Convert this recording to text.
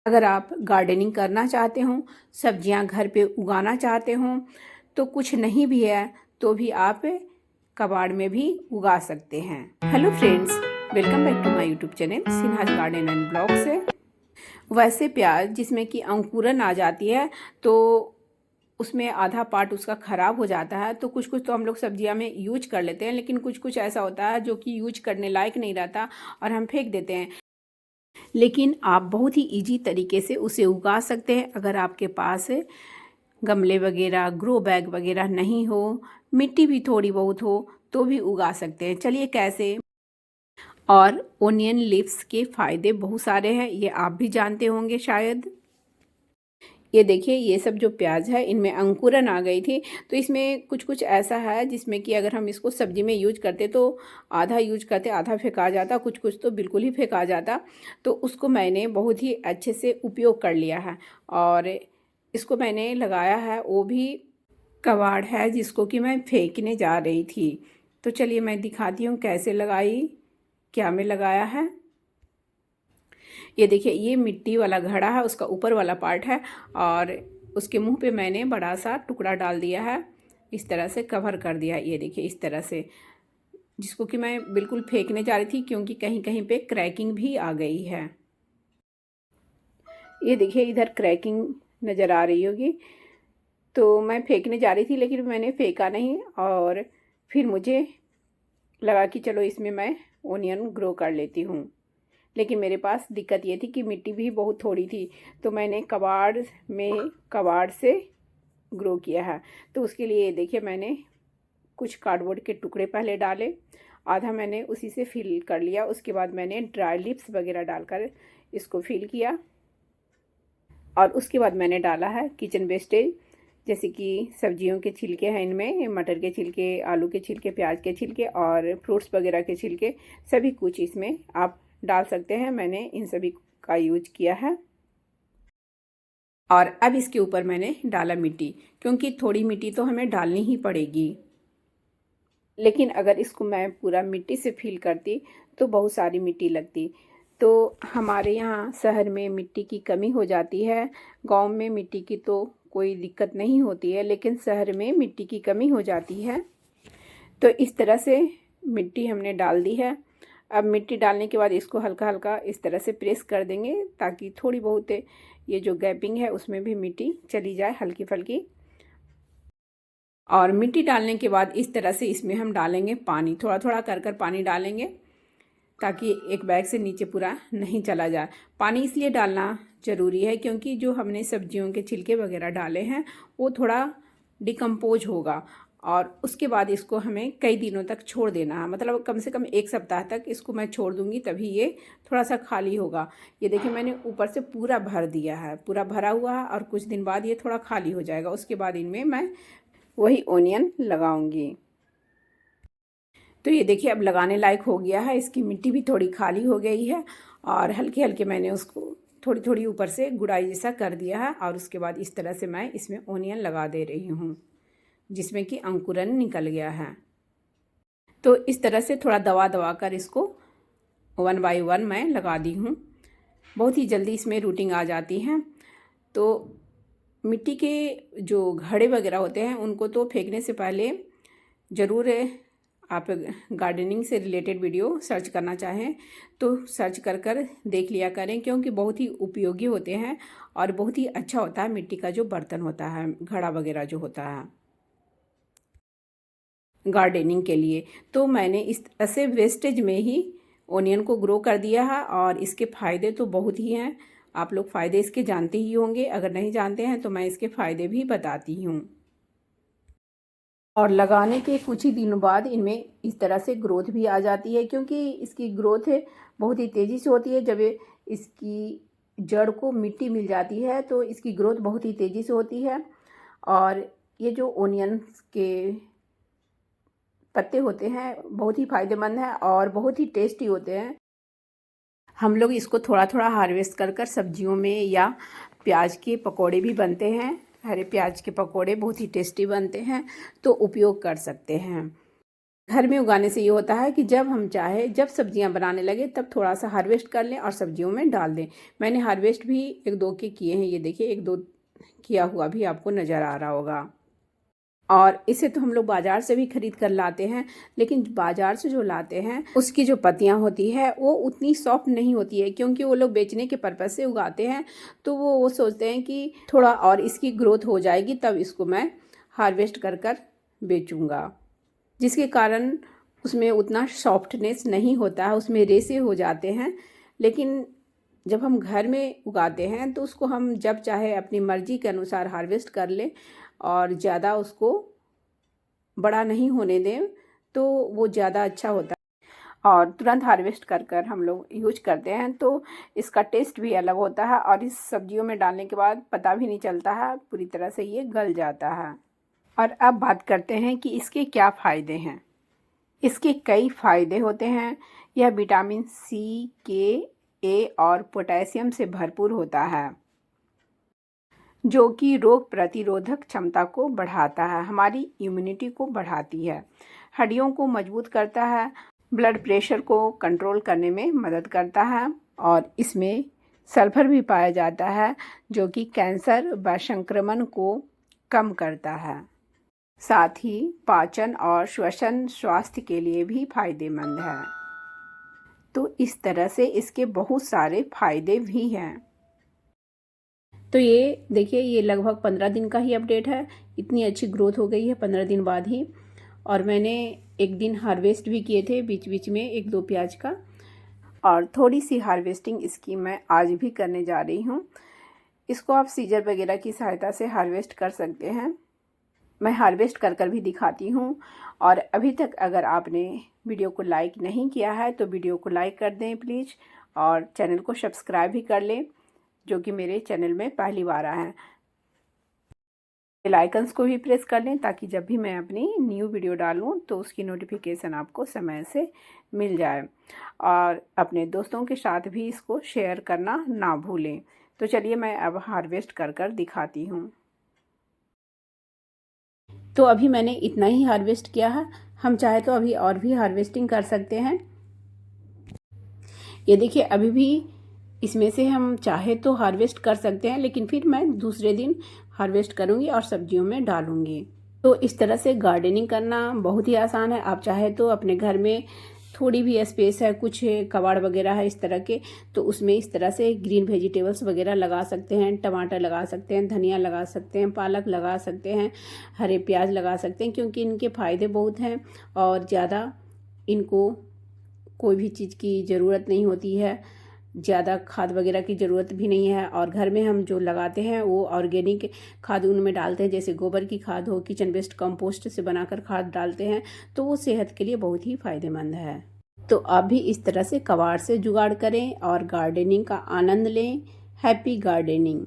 अगर आप गार्डनिंग करना चाहते हो, सब्जियां घर पे उगाना चाहते हो, तो कुछ नहीं भी है तो भी आप कबाड़ में भी उगा सकते हैं। Hello friends, welcome back to my YouTube channel Sinha's garden and blog से। वैसे प्याज जिसमें कि अंकुरन आ जाती है तो उसमें आधा पार्ट उसका ख़राब हो जाता है, तो कुछ कुछ तो हम लोग सब्जियां में यूज कर लेते हैं, लेकिन कुछ कुछ ऐसा होता है जो कि यूज करने लायक नहीं रहता और हम फेंक देते हैं। लेकिन आप बहुत ही इजी तरीके से उसे उगा सकते हैं। अगर आपके पास गमले वगैरह, ग्रो बैग वगैरह नहीं हो, मिट्टी भी थोड़ी बहुत हो, तो भी उगा सकते हैं। चलिए कैसे। और ओनियन लीव्स के फ़ायदे बहुत सारे हैं, ये आप भी जानते होंगे शायद। ये देखिए, ये सब जो प्याज है इनमें अंकुरन आ गई थी, तो इसमें कुछ कुछ ऐसा है जिसमें कि अगर हम इसको सब्जी में यूज करते तो आधा यूज करते, आधा फेंका जाता, कुछ कुछ तो बिल्कुल ही फेंका जाता। तो उसको मैंने बहुत ही अच्छे से उपयोग कर लिया है और इसको मैंने लगाया है, वो भी कबाड़ है जिसको कि मैं फेंकने जा रही थी। तो चलिए मैं दिखाती हूँ कैसे लगाई, क्या मैं लगाया है। ये देखिए, ये मिट्टी वाला घड़ा है, उसका ऊपर वाला पार्ट है और उसके मुंह पे मैंने बड़ा सा टुकड़ा डाल दिया है, इस तरह से कवर कर दिया। ये देखिए इस तरह से, जिसको कि मैं बिल्कुल फेंकने जा रही थी क्योंकि कहीं कहीं पे क्रैकिंग भी आ गई है। ये देखिए इधर क्रैकिंग नज़र आ रही होगी, तो मैं फेंकने जा रही थी लेकिन मैंने फेंका नहीं और फिर मुझे लगा कि चलो इसमें मैं ओनियन ग्रो कर लेती हूँ। लेकिन मेरे पास दिक्कत ये थी कि मिट्टी भी बहुत थोड़ी थी, तो मैंने कबाड़ से ग्रो किया है। तो उसके लिए देखिए मैंने कुछ कार्डबोर्ड के टुकड़े पहले डाले, आधा मैंने उसी से फिल कर लिया। उसके बाद मैंने ड्राई लीव्स वगैरह डालकर इसको फिल किया और उसके बाद मैंने डाला है किचन वेस्टेज, जैसे कि सब्जियों के छिलके हैं, इनमें मटर के छिलके, आलू के छिलके, प्याज के छिलके और फ्रूट्स वगैरह के छिलके, सभी कुछ इसमें आप डाल सकते हैं। मैंने इन सभी का यूज किया है और अब इसके ऊपर मैंने डाला मिट्टी, क्योंकि थोड़ी मिट्टी तो हमें डालनी ही पड़ेगी। लेकिन अगर इसको मैं पूरा मिट्टी से फिल करती तो बहुत सारी मिट्टी लगती। तो हमारे यहाँ शहर में मिट्टी की कमी हो जाती है, गांव में मिट्टी की तो कोई दिक्कत नहीं होती है, लेकिन शहर में मिट्टी की कमी हो जाती है। तो इस तरह से मिट्टी हमने डाल दी है। अब मिट्टी डालने के बाद इसको हल्का हल्का इस तरह से प्रेस कर देंगे ताकि थोड़ी बहुत ये जो गैपिंग है उसमें भी मिट्टी चली जाए हल्की फुल्की। और मिट्टी डालने के बाद इस तरह से इसमें हम डालेंगे पानी, थोड़ा थोड़ा कर कर पानी डालेंगे ताकि एक बैग से नीचे पूरा नहीं चला जाए। पानी इसलिए डालना ज़रूरी है क्योंकि जो हमने सब्जियों के छिलके वगैरह डाले हैं वो थोड़ा डिकम्पोज होगा और उसके बाद इसको हमें कई दिनों तक छोड़ देना है, मतलब कम से कम 1 सप्ताह तक इसको मैं छोड़ दूँगी, तभी ये थोड़ा सा खाली होगा। ये देखिए मैंने ऊपर से पूरा भर दिया है, पूरा भरा हुआ है और कुछ दिन बाद ये थोड़ा खाली हो जाएगा। उसके बाद इनमें मैं वही ओनियन लगाऊंगी। तो ये देखिए अब लगाने लायक हो गया है, इसकी मिट्टी भी थोड़ी खाली हो गई है और हल्के हल्के मैंने उसको थोड़ी थोड़ी ऊपर से गुड़ाई जैसा कर दिया है और उसके बाद इस तरह से मैं इसमें ओनियन लगा दे रही हूँ, जिसमें कि अंकुरन निकल गया है। तो इस तरह से थोड़ा दबा दबा कर इसको 1 बाय 1 मैं लगा दी हूँ। बहुत ही जल्दी इसमें रूटिंग आ जाती है। तो मिट्टी के जो घड़े वगैरह होते हैं उनको तो फेंकने से पहले ज़रूर आप गार्डनिंग से रिलेटेड वीडियो सर्च करना चाहें तो सर्च कर कर देख लिया करें, क्योंकि बहुत ही उपयोगी होते हैं और बहुत ही अच्छा होता है मिट्टी का जो बर्तन होता है, घड़ा वगैरह जो होता है गार्डनिंग के लिए। तो मैंने इस तरह से वेस्टेज में ही ओनियन को ग्रो कर दिया है और इसके फ़ायदे तो बहुत ही हैं। आप लोग फ़ायदे इसके जानते ही होंगे, अगर नहीं जानते हैं तो मैं इसके फ़ायदे भी बताती हूँ। और लगाने के कुछ ही दिनों बाद इनमें इस तरह से ग्रोथ भी आ जाती है, क्योंकि इसकी ग्रोथ बहुत ही तेज़ी से होती है। जब इसकी जड़ को मिट्टी मिल जाती है तो इसकी ग्रोथ बहुत ही तेज़ी से होती है। और ये जो ओनियंस के पत्ते होते हैं बहुत ही फ़ायदेमंद हैं और बहुत ही टेस्टी होते हैं। हम लोग इसको थोड़ा थोड़ा हार्वेस्ट कर कर सब्जियों में, या प्याज के पकोड़े भी बनते हैं, हरे प्याज के पकोड़े बहुत ही टेस्टी बनते हैं, तो उपयोग कर सकते हैं। घर में उगाने से ये होता है कि जब हम चाहे, जब सब्जियां बनाने लगे तब थोड़ा सा हार्वेस्ट कर लें और सब्जियों में डाल दें। मैंने हार्वेस्ट भी एक दो के किए हैं, ये देखिए एक दो किया हुआ भी आपको नज़र आ रहा होगा। और इसे तो हम लोग बाज़ार से भी खरीद कर लाते हैं, लेकिन बाज़ार से जो लाते हैं उसकी जो पत्तियां होती है वो उतनी सॉफ्ट नहीं होती है, क्योंकि वो लोग बेचने के पर्पज़ से उगाते हैं। तो वो सोचते हैं कि थोड़ा और इसकी ग्रोथ हो जाएगी तब इसको मैं हार्वेस्ट कर कर बेचूँगा, जिसके कारण उसमें उतना सॉफ्टनेस नहीं होता है, उसमें रेसे हो जाते हैं। लेकिन जब हम घर में उगाते हैं तो उसको हम जब चाहे अपनी मर्ज़ी के अनुसार हार्वेस्ट कर लें और ज़्यादा उसको बड़ा नहीं होने दें, तो वो ज़्यादा अच्छा होता है। और तुरंत हार्वेस्ट कर कर हम लोग यूज करते हैं तो इसका टेस्ट भी अलग होता है, और इस सब्जियों में डालने के बाद पता भी नहीं चलता है, पूरी तरह से ये गल जाता है। और अब बात करते हैं कि इसके क्या फ़ायदे हैं। इसके कई फ़ायदे होते हैं। यह विटामिन सी, के, ए और पोटेशियम से भरपूर होता है, जो कि रोग प्रतिरोधक क्षमता को बढ़ाता है, हमारी इम्यूनिटी को बढ़ाती है, हड्डियों को मजबूत करता है, ब्लड प्रेशर को कंट्रोल करने में मदद करता है, और इसमें सल्फर भी पाया जाता है जो कि कैंसर व संक्रमण को कम करता है। साथ ही पाचन और श्वसन स्वास्थ्य के लिए भी फायदेमंद है। तो इस तरह से इसके बहुत सारे फायदे भी हैं। तो ये देखिए, ये लगभग 15 दिन का ही अपडेट है। इतनी अच्छी ग्रोथ हो गई है 15 दिन बाद ही। और मैंने एक दिन हार्वेस्ट भी किए थे बीच बीच में, एक दो प्याज का, और थोड़ी सी हार्वेस्टिंग इसकी मैं आज भी करने जा रही हूँ। इसको आप सीजर वगैरह की सहायता से हार्वेस्ट कर सकते हैं। मैं हार्वेस्ट कर कर भी दिखाती हूँ। और अभी तक अगर आपने वीडियो को लाइक नहीं किया है तो वीडियो को लाइक कर दें प्लीज़, और चैनल को सब्सक्राइब भी कर लें, जो कि मेरे चैनल में पहली बार आया है। बेल आइकन्स को भी प्रेस कर लें ताकि जब भी मैं अपनी न्यू वीडियो डालूं तो उसकी नोटिफिकेशन आपको समय से मिल जाए। और अपने दोस्तों के साथ भी इसको शेयर करना ना भूलें। तो चलिए मैं अब हार्वेस्ट कर कर दिखाती हूँ। तो अभी मैंने इतना ही हार्वेस्ट किया है। हम चाहे तो अभी और भी हार्वेस्टिंग कर सकते हैं। ये देखिए, अभी भी इसमें से हम चाहे तो हार्वेस्ट कर सकते हैं, लेकिन फिर मैं दूसरे दिन हार्वेस्ट करूंगी और सब्जियों में डालूंगी। तो इस तरह से गार्डनिंग करना बहुत ही आसान है। आप चाहे तो अपने घर में थोड़ी भी स्पेस है, कुछ कबाड़ वगैरह है इस तरह के, तो उसमें इस तरह से ग्रीन वेजिटेबल्स वगैरह लगा सकते हैं। टमाटर लगा सकते हैं, धनिया लगा सकते हैं, पालक लगा सकते हैं, हरे प्याज लगा सकते हैं, क्योंकि इनके फ़ायदे बहुत हैं और ज़्यादा इनको कोई भी चीज़ की ज़रूरत नहीं होती है, ज़्यादा खाद वगैरह की ज़रूरत भी नहीं है। और घर में हम जो लगाते हैं वो ऑर्गेनिक खाद उनमें डालते हैं, जैसे गोबर की खाद हो, किचन वेस्ट कंपोस्ट से बनाकर खाद डालते हैं, तो वो सेहत के लिए बहुत ही फ़ायदेमंद है। तो आप भी इस तरह से कबाड़ से जुगाड़ करें और गार्डनिंग का आनंद लें। Happy gardening.